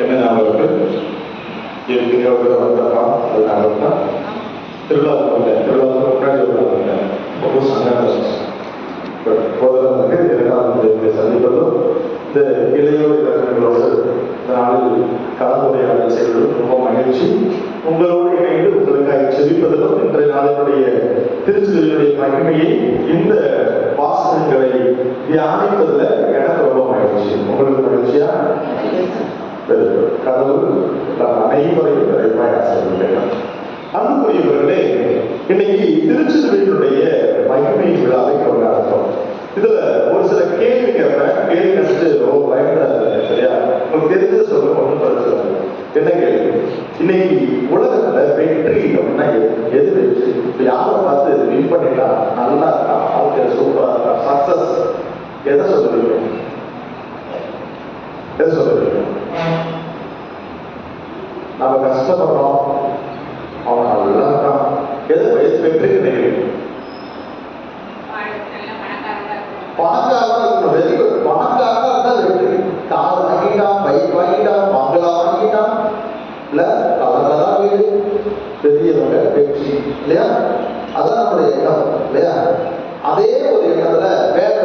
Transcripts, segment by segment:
என்ன ஞாபகம் இங்கே வந்தப்பா அது ஞாபகம் திருவிழாவுக்கு வந்தேன். திருவிழாவுக்கு முன்னாடி வந்தேன். ரொம்ப சங்கடம் போதற்கு 2வது சந்திப்பதும் இந்த இளையோர் இலக்கங்களோடு இந்த நாளில் கலந்துரையாடல் செய்வதும் ரொம்ப மகிழ்ச்சி. உங்களோடு இணைந்து உங்களுக்காக செபிப்பதிலும் இன்றைய நாளினுடைய திருச்செவியுடைய மகிமையை இந்த வாசகங்களை தியானிப்பதில் எனக்கு ரொம்ப மகிழ்ச்சி. உங்களுக்கு மகிழ்ச்சியா? கடவுள் அனைவரையும் நிறைவாக ஆசீர்வதிக்கிறார். அன்புக்குரியவர்களே, இன்னைக்கு திருச்செவியினுடைய மகிமை விழாவை கொண்டாடுறோம். இதுல ஒரு சில கேள்வி கேட்பேன். கேள்வி நினைச்சு சரியா உங்களுக்கு தெரிஞ்சது சொல்ல ஒன்றும் பிரச்சனை. என்ன கேள்வி? இன்னைக்கு உலகத்துல வெற்றி அப்படின்னா எது வெற்றி? யாரை பார்த்து வின் பண்ணிட்டா நல்லா இருக்கா, அவங்க சூப்பரா இருக்கா, சக்சஸ் எதை சொல்லுவீங்க? எதை சொல்லுவீங்க? நம்ம கஷ்டப்படுறோம், அவன் நல்லா இருக்கான், எது வெற்றி நினைக்கிறீங்க? பணக்காரா இருக்கணும். Very good. பணக்காரா இருந்தா வெற்றி. கார் வாங்கிட்டான், பைக் வாங்கிட்டான், பங்களா வாங்கிட்டான், இல்ல கலர்லதான் வீடு, பெரியவங்க வெற்றி இல்லையா? அதான் நம்மளுடைய எண்ணம் இல்லையா? அதே ஒரு எண்ணத்துல வேற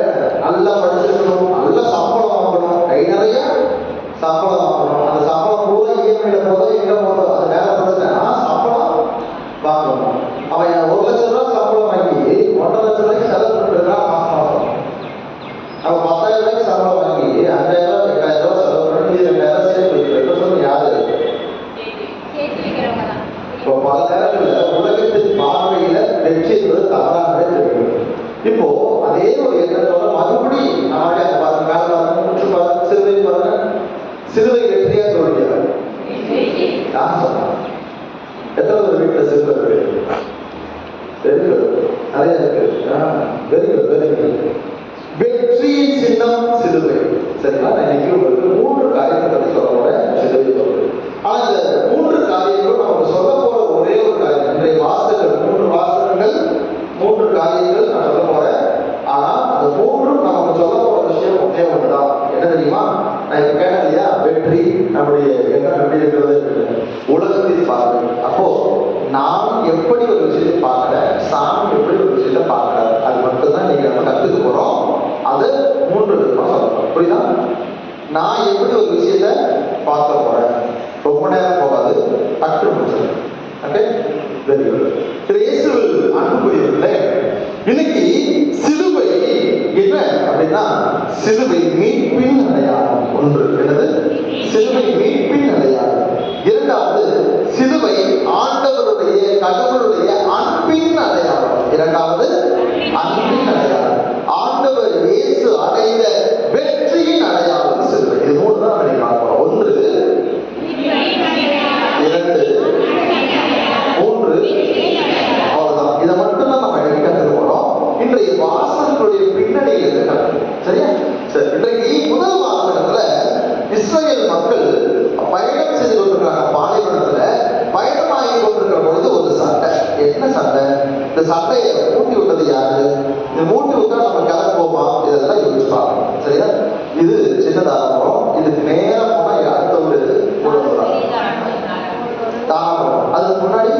நல்லா படிச்சிருக்கணும், நல்ல சம்பளம் வாங்கணும், கை நிறைய சம்பளம் வாங்கணும். அந்த சம்பளம் பூரா இஎம்ஐல போதோ எங்க போதோ அது வேலை படிச்சேன்னா சம்பளம் வாங்கணும். அவன் 1 லட்சம் ரூபாய் சம்பளம் வாங்கி 1.5 லட்சம் ரூபாய்க்கு செலவு பண்ணிருக்கான் மாசம் மாசம். அவன் 10,000 ரூபாய்க்கு சம்பளம் வாங்கி 5,000 ரூபாய் 8,000 ரூபாய் செலவு பண்ணி 2,000 சேர்த்து வைக்கிறோம். யாரு? இப்போ பல நேரங்களில் உலகத்தின் பார்வையில வெற்றி என்பது தவறாகவே தெரியும். இப்போ அதே ஒரு எண்ணத்தோட மறுபடி நாளே பாருங்க, மேல பாருங்க, முற்று பாருங்க, சிறுவை பாருங்க. சிறுவை வெற்றியா தோல்வியா? நான் சொன்னேன். எத்தனை பேர் வீட்டில் சிறுவை இருக்கு? Very good. நிறைய இருக்கு. Very good, very good. வெற்றியின் சின்னம் சிலுவை. சரிங்களா? நான் இன்னைக்கு உங்களுக்கு 3 காரியத்தை பற்றி சொல்ல போறேன். சிலுவை சொல்றேன். ஆனா இந்த 3 காரியங்களும் நமக்கு சொல்ல போற ஒரே ஒரு காரியம். இன்றைய வாசகங்கள் 3 வாசகங்கள் 3 காரியங்கள் நான் சொல்ல போறேன். ஆனா அந்த 3 நமக்கு சொல்ல போற விஷயம் ஒன்றே ஒன்றுதான். என்ன தெரியுமா? நான் இப்ப கேட்டேன் இல்லையா, வெற்றி நம்முடைய எண்ணம் எப்படி இருக்கிறது, உலகத்தில் பார்வை. அப்போ நான் எப்படி ஒரு விஷயத்தை பார்க்கிறேன், சாமி எப்படி ஒரு விஷயத்தை பார்க்கிறேன், அது மட்டும்தான் நீங்க நம்ம கத்துக்க போறோம். அது 3 விதமா சொல்லணும். புரியுதா? நான் எப்படி ஒரு விஷயத்த பார்க்க போறேன், ரொம்ப நேரம் போகாது, டக்கு முடிச்சிடும். Okay, very good. இயேசுவில் அன்புக்குரியவர்களே, இன்னைக்கு சிலுவை என்ன அப்படின்னா, சிலுவை மீட்பின் அடையாளம். ஒன்று என்னது? சிலுவை மீட்பின் அடையாளம். 2வது சிலுவை ஆண்டவருடைய கடவுளுடைய அன்பின் அடையாளம். 2வது அன்பின் அடையாளம். ஆண்டவர் இயேசு அடைந்த வெற்றியின் அடையாளம் சிலுவை. இது 3 தான் நம்ம பார்க்கிறோம். 1, 2, 3. அவ்வளவுதான். இதை மட்டும் தான் நம்ம கற்றுக்க போறோம். இன்றைய வாசகங்களுடைய பின்னணியில் கற்றுக்கணும். சரியா? சரி, இன்றைக்கு முதல் வாசகத்துல இஸ்ரவேல் மக்கள் பயணம் செய்து கொண்டிருக்கிறாங்க. பாலைவனத்துல பயணமாகி கொண்டிருக்கிற பொழுது ஒரு சண்டை. என்ன சண்டை? இந்த சண்டையை மூட்டி விட்டது யாரு? இந்த மூட்டி விட்டா நம்ம கிளம்புவோமா? இதெல்லாம் யோசிச்சு பார்க்கணும். சரியா? இது சின்னதாக போறோம். இதுக்கு நேரம் போனா அடுத்த ஒரு தாமரம். அதுக்கு முன்னாடி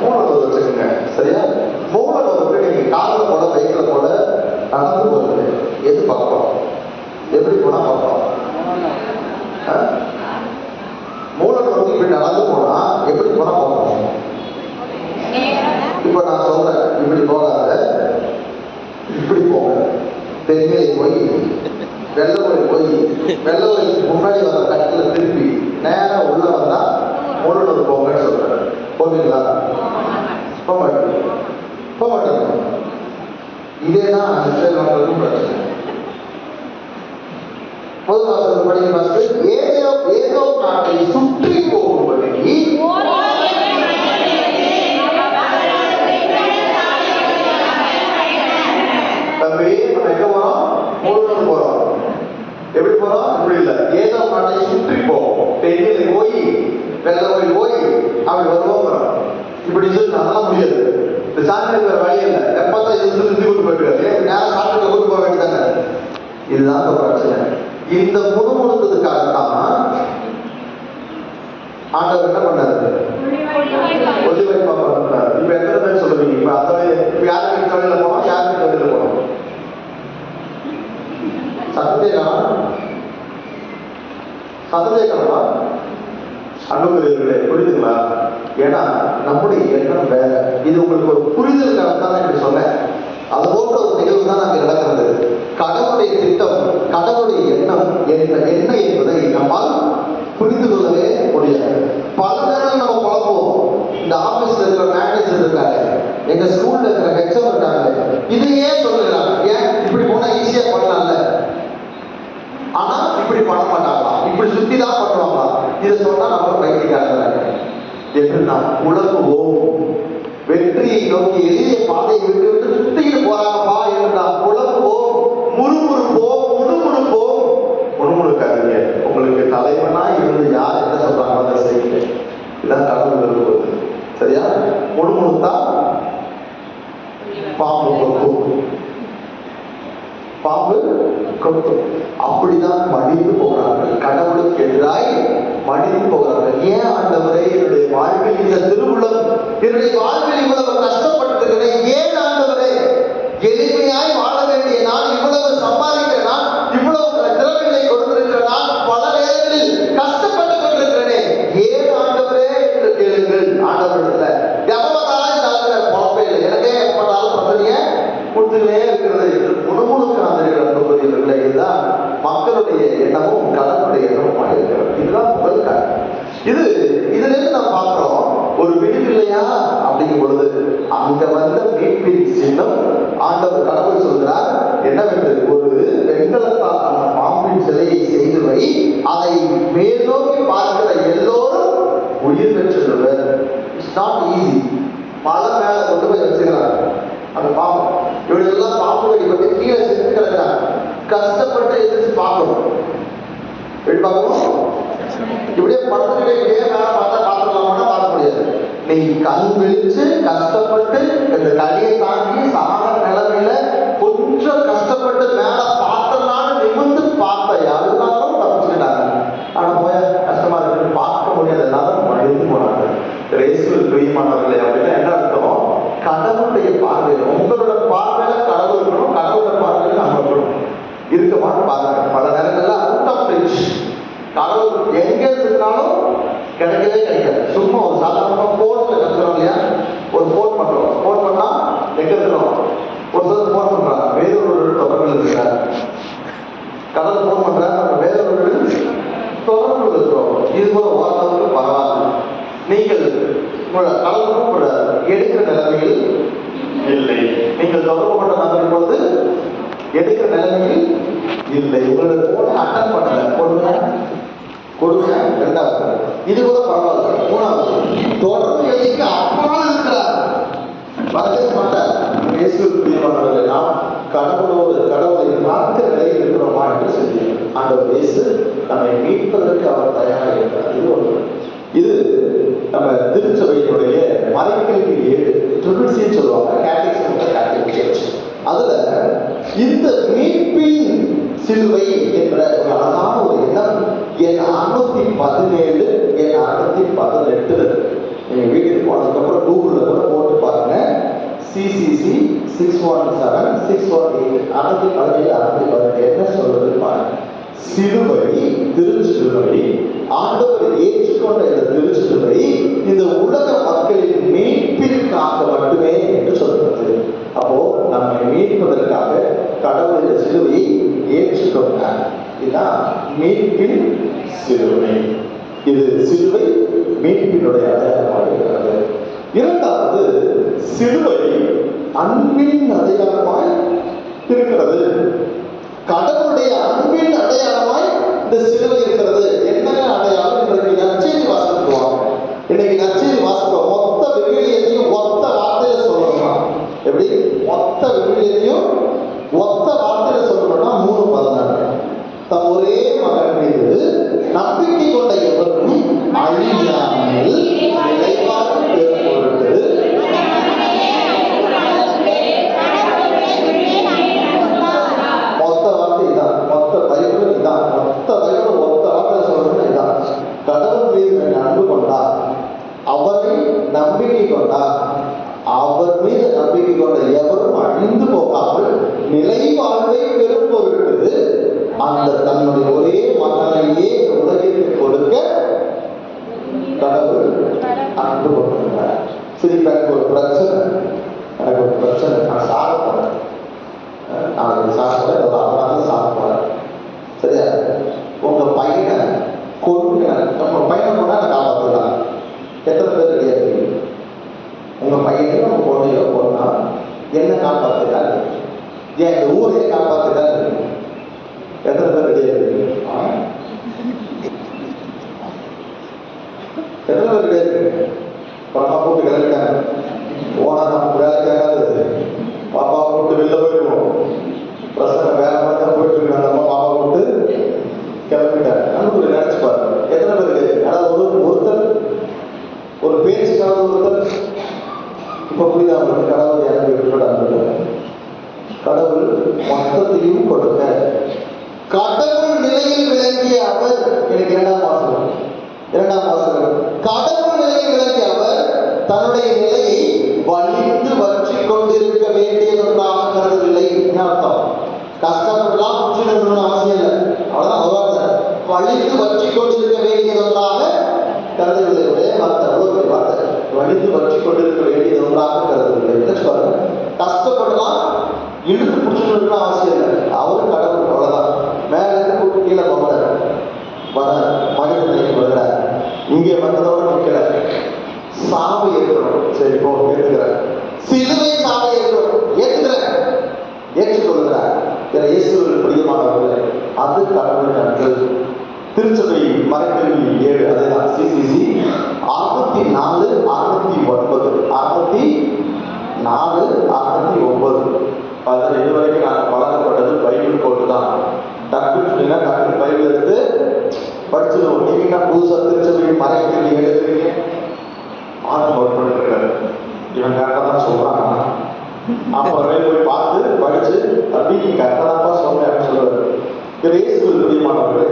மூலனூர் வச்சுக்கோங்க. சரியா? மூலனூருக்கு நீங்க காரில் போல பைக்ல போல நடந்து போகுது. எது பார்க்கலாம்? எப்படி போனா பார்க்கலாம்? மூலனூருக்கு இப்படி நடந்து போனா எப்படி போனா பார்க்கலாம்? இப்ப நான் சொல்றேன், இப்படி போகாத, இப்படி போங்க. தென்னிலை போய் வெள்ளவரை போய் வெள்ளவரைக்கு முன்னாடி வர கட்டில திருப்பி நேரம் உள்ள வந்தா மூலனூர் போங்கன்னு சொல்றேன். போவீங்களா? போக மாட்டேங்க. போக மாட்டேங்க. இதேதான் மக்களுக்கும் பிரச்சனை. பொது வாசகர் படி பார்த்து ஏதோ நாட்டை சுற்றி போகும்படி நம்ம எங்க போறோம்? மூலனூர் போறோம். எப்படி போறோம்? இப்படி இல்ல, ஏதோ நாட்டை சுற்றி போவோம். தென்னிலை போய் வெள்ளவரை போய் அப்படி வருவோம். இப்படி சொல்லி நல்லா முடியாது. இந்த சாமி வழி இல்லை. எப்பதான் இது சுற்றி கூட்டு போயிட்டு நேரம் சாப்பிட்டு போக வேண்டியதானே. இதுதான் பிரச்சனை. இந்த முணுமுணுத்ததுக்காக தான் ஆண்டவர் என்ன பண்ணாரு? ஒளிவைப்பா பண்ணாரு. இப்ப எத்தனை பேர் சொல்லுவீங்க? இப்ப அந்த யாருக்கு தொழில போனோம், யாருக்கு தொழில போனோம்? சந்தேகமா அன்புக்குரியவர்களே, புரியுதுங்களா? ஏன்னா நம்முடைய எண்ணம் வேற. இது உங்களுக்கு ஒரு புரிதலுக்காக தான் நான் இப்படி சொன்னேன். அது போன்ற ஒரு நிகழ்வு தான் அங்கே நடக்கிறது. கடவுளுடைய திட்டம், கடவுளுடைய எண்ணம் என்ன என்பதை நம்மால் புரிந்து கொள்ளவே முடியாது. பல நேரம் நம்ம குழப்போம். இந்த ஆபீஸ்ல இருக்கிற மேனேஜர் இருக்காங்க, எங்க ஸ்கூல்ல இருக்கிற ஹெச்எம் இருக்காங்க, இதையே சொல்லுறாங்க. ஏன் இப்படி போனா ஈஸியா பண்ணலாம்ல, ஆனா இப்படி பண்ண மாட்டாங்களா, இப்படி சுத்தி தான் பண்ணுவாங்களா? இதை சொன்னா நம்ம பைத்தியக்காரங்க. எப்படின்னா குழம்புவோம், வெற்றியை நோக்கி எளிய பாதையை விட்டு விட்டு சுத்திட்டு போறாங்கப்பா என்றா குழம்புவோம், முறுமுறுப்போம், முணுமுணுப்போம். முணுமுணுக்காதீங்க. உங்களுக்கு தலைவனா இருந்து யார் என்ன சொல்றாங்க அதை செய்யுங்க. இதான் கடவுள் விரும்புவது. சரியா? முணுமுணுத்தா பாம்பு கொத்தும், பாம்பு கொத்தும். அப்படிதான் மடிந்து போகிறார்கள், கடவுளுக்கு எதிராய் மடிந்து போகிறார்கள். ஏன் ஆண்டவரே என்னுடைய வாழ்வில் இந்த திருவுளம், என்னுடைய வாழ்வில் இவ்வளவு கஷ்டப்பட்டிருக்கிறேன், ஏன் ஆண்டவரே? எளிமையாய் வாழ வேண்டிய நான், இவ்வளவு சம்பாதிக்கிற நான், இவ்வளவு திறமைகளை கொடுத்திருக்கிற நான், பல நேரங்களில் கஷ்டப்பட்டு கொண்டிருக்கிறேனே, ஏன் ஆண்டவரே என்று கேளுங்கள். ஆண்டவரிடத்துல எவ்வளவுதான் தலைவர குழப்பம் இல்லை, எனக்கே எப்படாலும் பிரச்சனைய கொடுத்துக்கிட்டே இருக்கிறது என்று முழுமுழுக்க அன்புக்குரியவர்களே, இதுதான் மக்களுடைய எண்ணமும் கடவுளுடைய எண்ணமும் இருக்கிறது. இதுதான் முதல் காரணம். இதுல இருந்து நம்ம பார்க்கிறோம், ஒரு விடுவில்லையா அப்படிங்கும் பொழுது அங்க வந்த மீட்பின் சின்னம் ஆண்டவர் கடவுள் சொல்கிறார் என்னவென்று, ஒரு வெண்கலத்தால் ஆன பாம்பின் சிலையை செய்து வை, அதை மேல் நோக்கி பார்க்கிற எல்லோரும் உயிர் பெற்றுள்ளவர். It's not easy. மலை மேல கொண்டு போய் வச்சுக்கிறாங்க அந்த பாம்பு. இவர்களெல்லாம் பாம்பு கடிப்பட்டு கீழே செஞ்சு கிடக்கிறாங்க. கஷ்டப்பட்டு எதிர்த்து பார்க்கணும். எப்படி பார்க்கணும்? இப்படியே படத்துக்கிட்டே இப்படியே மேல பார்த்தா பார்த்துடலாமா? பார்க்க முடியாது. நீ கண் விழிச்சு கஷ்டப்பட்டு இந்த கலியை தாண்டி சாக நிலைமையில கொஞ்சம் கஷ்டப்பட்டு மேல பார்த்தனாலும் நிமிர்ந்து பார்த்த எல்லாரும் தப்பிச்சுக்கிட்டாங்க. ஆனா போய கஷ்டமா இருக்கு, பார்க்க முடியாது, எல்லாரும் மடிந்து போனாங்க. ரேசுவில் பிரியமானவர்களே, அப்படின்னா என்ன அர்த்தம்? கடவுளுடைய பார்வையில, உங்களோட பார்வையில கடவுள் இருக்கணும், கடவுளோட பார்வையில நம்ம இருக்கணும். இருக்குமான்னு பாருங்க. பல நேரங்கள்ல அவுட் ஆஃப் ரீச், கடவுள் எங்க இருந்தாலும் கிடைக்கவே கிடைக்காது. சும்மா ஒரு சாதாரண போன்ல கத்துறோம் இல்லையா, ஒரு போன் பண்றோம், போன் பண்ணா எங்க இருக்கிறோம், ஒரு சிலர் போன் பண்றாங்க வேறொரு தொடர்பில் இருக்கிறார், கடவுள் போன் பண்றாரு, நம்ம வேறொரு தொடர்பு இருக்கிறோம். இது போல வாழ்ந்தவர்கள் பரவாயில்ல. நீங்கள் கடவுளும் கூட எடுக்கிற நிலைமையில் இல்லை, நீங்கள் தொடர்பு கொண்ட நபரின் பொழுது எடுக்கிற நிலைமையில் இல்லை. உங்களோட போன அட்டன் பண்ணல, கொடுங்க. இரண்டாவது, இது கூட பரவாயில்ல. மூணாவது, தொடர்பு எழுதிக்க அப்பால் இருக்கிறார், வரவே மாட்டார். இயேசுவுக்கு பிரியமானவர்களே, நாம் கடவுளை பார்க்கிற நிலையில் இருக்கிறோமா என்று சொல்லி ஆண்டவர் இயேசு நம்மை மீட்பதற்கு அவர் தயாராக இருக்கிறார். இது ஒன்று. இது நம்ம திருச்சபையினுடைய மறைக்கல்வி 7 ட்ரிபிள்சின்னு சொல்லுவாங்க, கேத்தலிக். அதுல இந்த மீட்பின் சிலுவை என்ற ஒரு அழகான ஒரு எண்ணம் என் 617 என் 618 நீங்க வீட்டுக்கு போனதுக்கப்புறம் கூகுள்ல கூட போட்டு பாருங்க. சிசிசி 617 618 617 என்ன சொல்றது பாருங்க. சிலுவை, திருச்சிலுவை, ஆண்டவர் ஏற்றுக்கொண்ட இந்த திருச்சிலுவை இந்த உலக மக்களின் மீட்பிற்காக மட்டுமே என்று சொல்கிறது. அப்போ நம்மை மீட்பதற்காக கடவுள் இந்த சிலுவையை ஏற்றுக்கொண்டார். இதுதான் மீட்பின் சிலுவை. இது சிலுவை மீட்பினுடைய அடையாளமாக இருக்கிறது. இரண்டாவது, சிலுவை அன்பின் அடையாளமாய் இருக்கிறது. கடவுளுடைய அன்பின் அடையாளமாய் இந்த சிலுவை இருக்கிறது. என்ன அடையாளம்? இன்றைக்கு நற்செய்தி வாசிக்குவோம். இன்னைக்கு நற்செய்தி வாசிப்போம். மொத்த விவிலியத்தையும் ஒத்த வார்த்தையில சொல்லணும். எப்படி? மொத்த விவிலியத்தையும் ஒத்த வார்த்தையில சொல்லணும்னா 3:14. தம் ஒரே மகன் மீது நம்பிக்கை கொண்ட எவரும் அழியாமல் நிலைவாழ பெறும் பொருட்டு மொத்த வார்த்தை இதான். மொத்த பைபிள் இதான். மொத்த பைபிள் ஒத்த வார்த்தையில சொல்லணும்னா இதான். கடவுள் மீது அன்பு கொண்ட நம்பிக்கை கொண்டார். அவர் மீது நம்பிக்கை கொண்ட எவரும் அழிந்து போகாமல் நிலை வாழ்வை பெறும் பொருட்டு அந்த தன்னுடைய ஒரே மகனையே உலகிற்கு கொடுக்க கடவுள் அன்பு கொண்டிருக்கிறார். சரி, எனக்கு ஒரு பிரச்சனை, நான் சாக போறேன், நாளைக்கு சாக போறேன், ஒரு அபராதம் சாக போறேன், சரியா? உங்க பையனை கொண்டு நம்ம பையனை கொண்டா நான் காப்பாற்றலாம். எத்தனை பேர் ரெடியா இருக்கீங்க? உங்க பையனையோ உங்க பொண்ணையோ கொண்டா என்ன காப்பாற்றுறாரு? ஏன் இந்த ஊரே காப்பாற்றுறாரு? எத்தனை பேர் ரெடியா இருக்கீங்க? எத்தனை பேர் ரெடியா இருக்கு? பணமா போட்டு கிளம்பிட்டாங்க. போனா நமக்கு வேலை கேட்காது. பாப்பா போட்டு வெளில போயிடுவோம். பிரசனை வேலை பார்த்தா போயிட்டு இருக்காங்க. நம்ம பாப்பா போட்டு கிளம்பிட்டாங்க. அனுப்புற நினைச்சு பாருங்க. எத்தனை பேருக்கு அதாவது ஒருத்தர் ஒரு பேச்சுக்காக ஒருத்தர் இப்ப புரியுதா அவங்களுக்கு? கடவுள் எனக்கு விட்டுவிடாங்க. கடவுள் மொத்தத்தையும் கொடுக்க கடவுள் நிலையில் விளங்கிய அவர், எனக்கு இரண்டாம் வாசகம் கடவுள் நிலையில் விளங்கிய அவர் தன்னுடைய நிலையை வலிந்து வற்றி கொண்டிருக்க வேண்டியதற்காக கருதவில்லை. அர்த்தம், கஷ்டப்படலாம் புரிஞ்சுக்கணும்னு அவசியம் இல்லை. அவ்வளவுதான் வருவாங்க. வலிந்து வற்றி கொண்டிருக்க வேண்டியதற்காக கருதவில்லை. ஒரே வார்த்தை, அவ்வளவு வார்த்தை. வலிந்து வற்றி கொண்டிருக்க வேண்டியது ஒன்றாக கருதவில்லை. சொல்லுங்க, கஷ்டப்படலாம் இழுத்து புடிச்சுக்கணும்னு அவசியம் இல்லை. அவரும் கடவுள், அவ்வளவுதான். மேல இருந்து கூட்டு கீழே போகிறார், மனித நிலைக்கு வருகிறார். இங்கே வந்ததோடு நிற்கிற சாவை ஏற்கணும். சரி, போ, ஏற்றுக்கிறார். சிலுவை சாவை ஏற்றுக்கிறேன், ஏற்றுக்கொள்கிறார். இயேசுவில் பிரியமானவர்கள், அது கடவுள் அன்று. திருச்சபை மறைக்கல்வி 7, அதேதான். CCC 604, 609, 609. அதில் இதுவரைக்கும் நான் வழங்கப்பட்டது பைபிள் கோட்டு தான். டக்குன்னு சொன்னீங்கன்னா டக்குன்னு பைபிள் எடுத்து படிச்சுடுவோம். நீங்கன்னா புதுசாக திருச்சபை மறைக்கல்வி எடுக்கிறீங்க, ஆறு நோட் பண்ணிட்டு இருக்காரு. இவன் கரெக்டாக தான் சொல்றான். அப்புறம் போய் பார்த்து படிச்சு தம்பி நீ கரெக்டாக தான்ப்பா சொன்னேன் சொல்லுவாரு. இயேசுவில் பிரியமானவர்களே,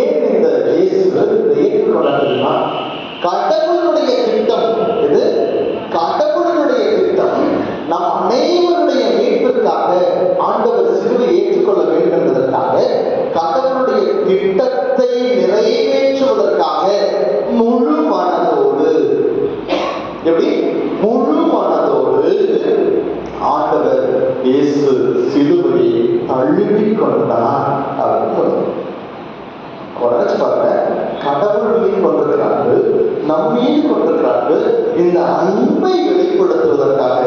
ஏன் இந்த இயேசுகள் ஏற்றுக்கொண்டாங்கன்னா கடவுளுடைய திட்டம் இது. கடவுளுடைய திட்டம் நம் அனைவருடைய மீட்பிற்காக ஆண்டவர் சிலுவை ஏற்றுக்கொள்ள வேண்டும் என்பதற்காக, கடவுளுடைய திட்டத்தை நிறைவேற்றுவதற்காக முழு மனதோடு, எப்படி முழு மனதோடு ஆண்டவர் இயேசு சிலுவையை தழுவி கொண்டார் அப்படின்னு நினைச்சு பாருங்க. கடவுள் மீது கொண்டிருக்கிறார்கள், நம் மீது கொண்டிருக்கிறார்கள். இந்த அன்பை வெளிப்படுத்துவதற்காக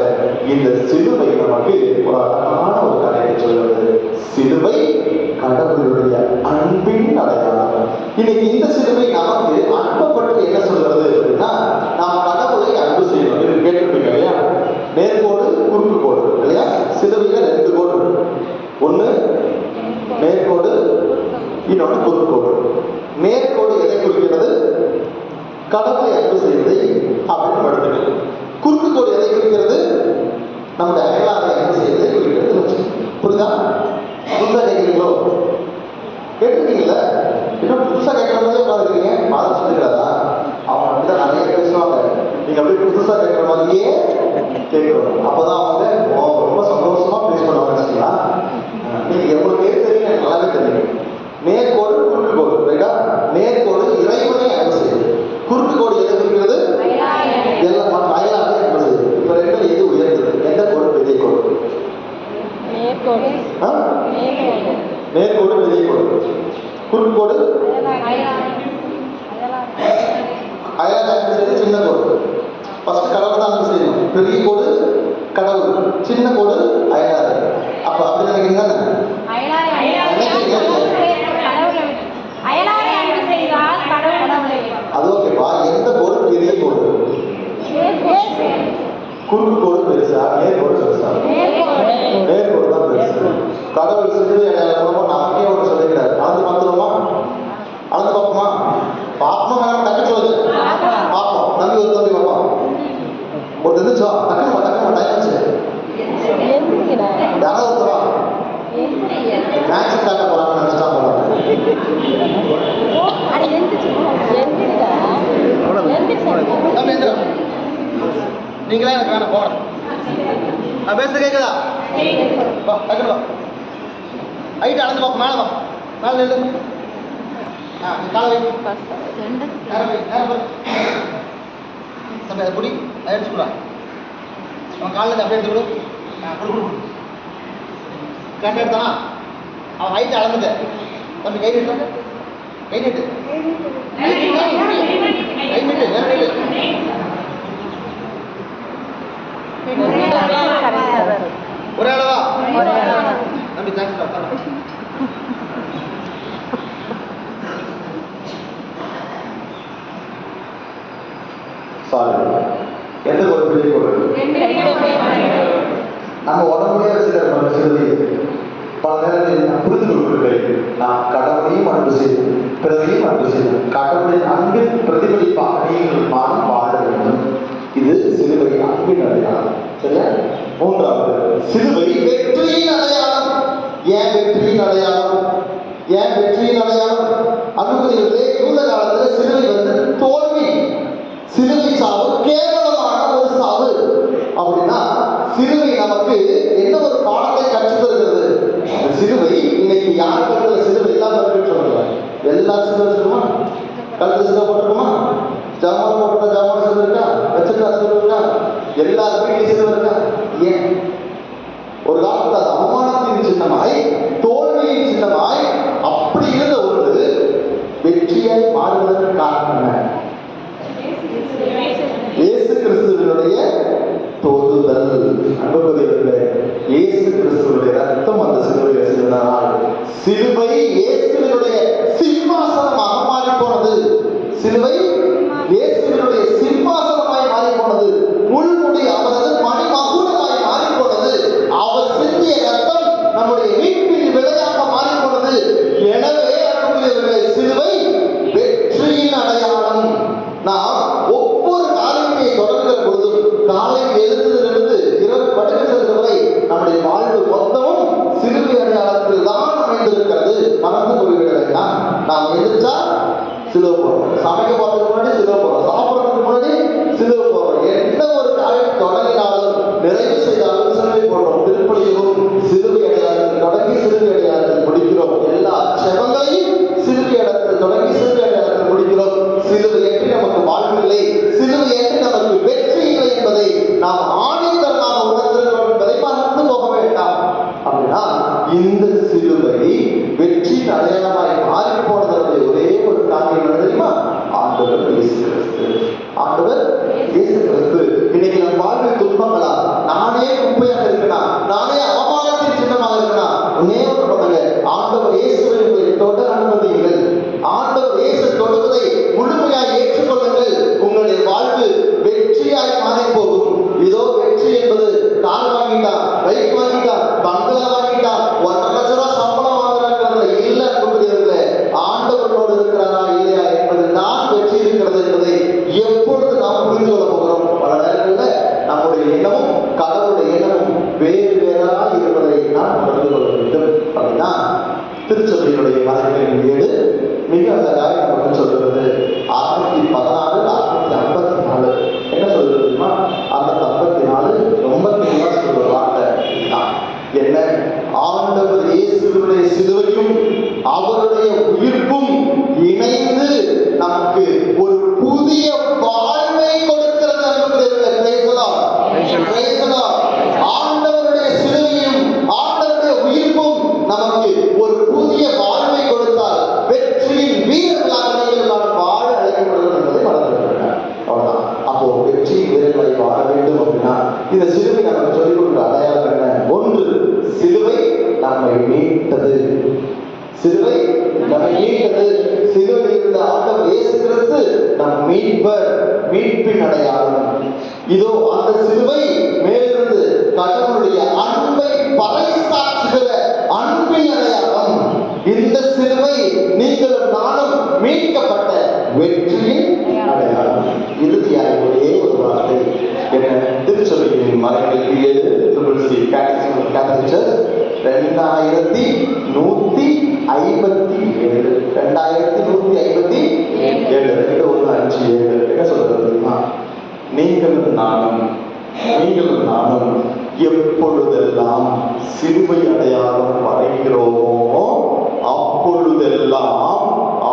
இந்த சிலுவை நமக்கு ஒரு அழகான ஒரு கதையை சொல்கிறது. சிலுவை கடவுளுடைய அன்பின் அடையாளம். இன்னைக்கு இந்த சிலுவை நமக்கு அன்பை பற்றி என்ன சொல்றது அப்படின்னா, நாம் கடவுளை அன்பு செய்யணும். இது கேட்டிருப்பீங்க இல்லையா? நேர்கோடு, குறுக்கு கோடு இல்லையா? சிலுவையில 2 கோடு, ஒண்ணு நேர்கோடு, இன்னொன்று குறுக்கோடு. நேர்கோடு எதை குறிக்கிறது? கடவுளை அன்பு செய்வதை அப்படின்னு எடுத்துக்கிறது. குறுக்கு கோடு எதை குறிக்கிறது? நம்முடைய அயலாரை அன்பு செய்வதை குறிக்கிறது. புரியுதா? புதுசாக கேட்குறீங்களோ? கேட்டுருக்கீங்களா? இன்னும் புதுசாக கேட்கற மாதிரியே பாருக்கிறீங்க. மாதம் சொல்லிக்கிறாரா? அவங்க அப்படிதான் நிறைய பேசுவாங்க. நீங்க அப்படி புதுசாக கேட்கற மாதிரியே கேட்கணும். அப்போதான் அவங்க ரொம்ப சந்தோஷமா பேச பண்ணுவாங்க. நீங்க எவ்வளவு பேர் தெரியும், எனக்கு நல்லாவே தெரியும். நேர்கோடு, குறுக்கு கோடு, ரைட்டா? நேர்கோடு இறைவனை அன்பு செய்யுது. குறுக்கு கோடு எதை குறிக்கிறது? எல்லாம் மற்ற அயலாரை அன்பு செய்யுது. இப்ப ரெண்டு எது உயர்ந்தது? எந்த கோடு? விதை கோடு. நேர்கோடு விதை கோடு. குறுக்கு கோடு அயலாரை அன்பு செய்து சின்ன கோடு. ஃபர்ஸ்ட் கடவுள் தான் அன்பு செய்யணும். பெரிய கோடு கடவுள், சின்ன கோடு அயலாரை. அப்ப அப்படி நினைக்கிறீங்க? அது ஓகேப்பா. எந்த கோடு பெரிய கோடு? குறுக்கு கோடு பெருசா, நேர்கோடு பெருசா? நேர்கோடு தான் பெருசு. கடவுள் சிலுவை அடையாளம் மூலமா நமக்கே ஒன்று சொல்லிக்கிறார். அளந்து பார்த்துருமா? அளந்து பார்ப்போமா? பாப்பமா வேணாம், டக்கு சொல்லுது. பார்ப்போம். தம்பி ஒரு தம்பி பார்ப்போம். ஒரு தெரிஞ்சா டக்குமா டைம் ஆச்சு. யாராவது ஒருத்தவா மேட்ச் காட்ட போறாங்க நினைச்சிட்டா போறாங்க. நீங்களே எனக்கு வேணாம் போகிறேன். நான் பேசுறது கேட்குதா? வா டக்குனு வா. ஹைட் அளந்து பார்ப்போம். மேலே வா. மேலே நில்லு. காலை வை. நேரம் வை. நேரம் போய் தம்பி அதை பிடி. அதை எடுத்துக்கூடா. அவன் காலில் அப்படியே எடுத்துக்கூடு. கொடு கொடு கொடு. கரெக்டாக எடுத்தானா? அவன் ஹைட் அளந்துட்டு தம்பி கை நீட்டு. கை நீட்டு. கை நீட்டு. நேரம் நீட்டு. ஒரே அளவா? தம்பி தேங்க்ஸ். சாரி, எந்த ஒரு பிள்ளை நம்ம உடம்புலேயே சிலர் நம்ம சிலது பல நேரங்களில் நான் புரிந்து கொள்வதில்லை. நான் கடவுளையும் அன்பு செய்வேன், பிறரையும் அன்பு செய்வேன். கடவுளின் அன்பின் பிரதிபலிப்பாக நீங்கள் நானும் வாழ வேண்டும். இது சிலுவை அன்பின் அடையாளம். சரியா? மூன்றாவது, சிலுவை வெற்றியின் அடையாளம். ஏன் வெற்றியின் அடையாளம்? ஏன் வெற்றியின் அடையாளம்? அன்புக்குரியவர்களே, யூத காலத்தில் சிலுவை தோல்வி, சிலுவை சாவு கேவலமான ஒரு சாவு. அப்படின்னா சிலுவை நமக்கு என்ன ஒரு பாடத்தை கற்றுத் தருகிறது? சிலுவை இன்னைக்கு யார் கருத்துல சிலுவை எல்லாம் சொல்லுவாங்க. எல்லா சிலுவை சொல்லுமா? கருத்து சிலுவை போட்டிருக்குமா? ஜாமான் போட்டிருக்கா? ஜாமான் சிலுவை இருக்கா? வச்சிருக்கா சிலுவை இருக்கா? எல்லாருக்கும் சிலுவை இருக்கா? ஏன்? ஒரு காலத்துல அது அவமானத்தின் சின்னமாய், தோல்வியின் சின்னமாய் அப்படி இருந்த ஒரு வெற்றியாய் மாறுவதற்கு காரணம் என்ன? இயேசு கிறிஸ்துவினுடைய தொடுதல். அன்புக்குரியவர்களே, இயேசு கிறிஸ்துவினுடைய ரத்தம் அந்த சிலுவையில் சிந்தினால் சிலுவை இயேசுவினுடைய சிம்மாசனமாக மாறி போனது. சிலுவை இயேசுவினுடைய சிம்மாசனமாய் மாறி போனது. முள்முடி அவரது மணிமகுடமாய் மாறி போனது. அவர் சிந்திய ரத்தம் நம்முடைய மீட்பின் விலையாக மாறி போனது. எனவே அன்புக்குரியவர்களே, சிலுவை வெற்றியின் அடையாளம். நாம் ஒவ்வொரு காலையை தொடர்கிற பொழுதும், காலை எழுந்ததிலிருந்து இரவு படுக்க செல்கிற வரை நம்முடைய வாழ்வு மொத்தமும் சிலுவை அடையாளத்தில் தான் அமைந்திருக்கிறது. மறந்து போய்விட வேண்டாம். நாம் எதிர்த்தா சிலுவை போறோம், சமைக்க போறதுக்கு முன்னாடி சிலுவை போறோம், சாப்பிட்றதுக்கு முன்னாடி சிலுவை போறோம், எந்த ஒரு காரியம் தொடங்கினாலும் நிறைவு செய்தாலும் சிலுவை போடுறோம். திருப்பலியும் சிலுவை அடையாளத்தில் தொடங்கி சிலுவை அடையாளத்தில் முடிக்கிறோம். எல்லா செவங்களையும் சிலுவை அடையாளத்தில் தொடங்கி சிலுவை அடையாளத்தில் முடிக்கிறோம். சிலுவை ஏற்றி நமக்கு வாழ்வில்லை, சிலுவை ஏற்றி நமக்கு வெற்றி இல்லை என்பதை நாம் ஆணித்தரமாக உணர்ந்திருக்கிறோம் என்பதை மறந்து போக வேண்டாம். அப்படின்னா இந்த சிலுவை வெற்றியின் அடையாளமாய் மாறி போனதனுடைய ஒரே ஒரு காரியம் என்ன தெரியுமா? ஆண்டவர் இயேசு கிறிஸ்து. ஆண்டவர் இயேசு கிறிஸ்து. இன்னைக்கு நம் வாழ்வில் துன்பங்களா? நானே குப்பையாக இருக்கணும், நானே அவமானத்தின் சின்னமாக இருக்கணும், ஒன்னே ஒன்று பண்ணுங்க, ஆண்டவர் இயேசுவை உங்களை தொட அனுமதியுங்கள். ஆண்டவர் இயேசு தொடுவதை முழுமையாக ஏற்றுக்கொள்ளுங்கள். உங்களுடைய வாழ்வு வெற்றியாய் மாறி போகும். இதோ வெற்றி என்பது கார் வாங்கிட்டா, பைக் வாங்கிட்டா, பங்களா வாங்கிட்டா, 1.5 லட்சம் ரூபாய் சம்பளம் வாங்குறாங்க இல்ல. கூப்பிடுகிறீர்களே, ஆண்டவரோடு இருக்கிறாரா இல்லையா என்பது தான் வெற்றி இருக்கிறது என்பதை எப்பொழுது நாம் புரிந்து கொள்ள போகிறோம்? பல நேரங்களில் நம்முடைய எண்ணமும் கடவுளுடைய எண்ணமும் வேறு வேறாக இருப்பதை நாம் உணர்ந்து கொள்ள வேண்டும். அப்படின்னா திருச்சபையினுடைய மதங்களின் வீடு மிக அழகாக நமக்கு சொல்கிறது. 614, 654 என்ன சொல்றது தெரியுமா? 654 ரொம்ப தெளிவாக சொல்ற வார்த்தை தான் என்ன? ஆண்டவர் இயேசுவினுடைய சிலுவையும் அவருடைய உயிர்ப்பும் இணைந்து நமக்கு ஒரு புதிய வாழ்வை கொடுக்கிறது. ஆண்டவருடைய சிலுவையும் ஆண்டவருடைய உயிர்ப்பும் நமக்கு ஒரு புதிய வாழ்வை கொடுத்தால் வெற்றியின் வீரர்களாக நீங்கள் வாழ அழைக்கப்படுகிறது என்பதை மறந்துவிட்டார். அவ்வளவுதான். அப்போ வெற்றி வீரர்களை வாழ வேண்டும் அப்படின்னா இந்த சிலுவை நமக்கு சொல்லிக் கொடுக்கிற அடையாளம் என்ன? ஒன்று, சிலுவை நம்மை மீட்டது. சிலுவை நம்மை மீட்டது. சிலுவையில் இருந்த ஆண்டவர் இயேசு கிறிஸ்து நம் மீட்பர், மீட்பின் அடையாளம். இதோ அந்த சிலுவை மேலிருந்து கடவுளுடைய அன்பை பறைசாற்றுகிற அன்பின் அடையாளம். இந்த சிலுவை நீங்களும் நானும் மீட்கப்பட்ட வெற்றியின் அடையாளம். இறுதியாக ஒரே ஒரு வார்த்தை என்ன? திருச்சபையின் மரங்களுக்கு 7 2157 2157 என்ன சொல்றது தெரியுமா? நீங்களும் நானும் நீங்களும் நானும் எப்பொழுதெல்லாம் சிலுவை அடையாளம் வரைகிறோமோ அப்பொழுதெல்லாம்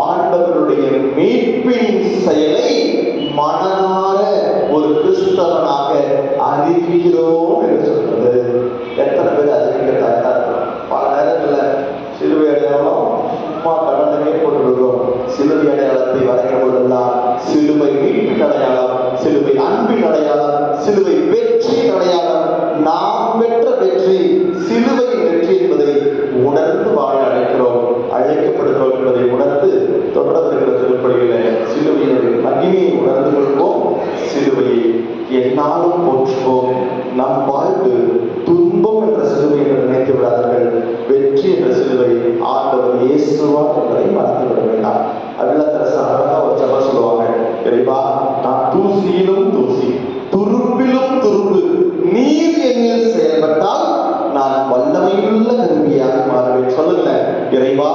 ஆண்டவருடைய மீட்பின் செயலை மனதார ஒரு கிறிஸ்தவனாக அறிவிக்கிறோம் என்று சொல்றது. எத்தனை பேர் அறிவிக்க தயாரா இருக்கிறோம்? பல நேரத்துல சிலுவை அடையாளம் சும்மா கடனமே போட்டுவிடுறோம். சிலுவை அடையாளத்தை வரைகிற பொழுதெல்லாம் சிலுவை மீட்பின் அடையாளம், சிலுவை அன்பின் அடையாளம், சிலுவை வெற்றியின் அடையாளம், நாம் பெற்ற வெற்றி, சிலுவையின் வெற்றி என்பதை உணர்ந்து வாழ அழைக்கப்படுகிறோம் என்பதை உணர்ந்து தொடர்ந்திருக்கிற திருப்பலியில சிலுவையினுடைய மகிமையை உணர்ந்து கொள்வோம். சிலுவையை என்னாலும் போற்றுவோம். நம் வாழ்வு துன்பம் என்ற சிலுவை என்று நினைத்து விடாதீர்கள். வெற்றி என்ற சிலுவை ஆண்டவர் இயேசுவார் என்பதை மறந்துவிட வேண்டாம். அருளரசு அழகா ஒரு ஜெபம் சொல்லுவாங்க. இறைவா, நான் தூசியிலும் தூசி, துரும்பிலும் துரும்பு, நீர் என்னில் செயல்பட்டால் நான் வல்லமையுள்ள கருவியாக மாறுவேன். சொல்லுங்க, இறைவா,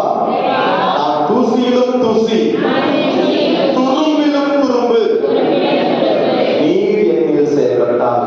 நான் தூசியிலும் தூசி, துரும்பிலும் துரும்பு, நீர் என்னில் செயல்பட்டால்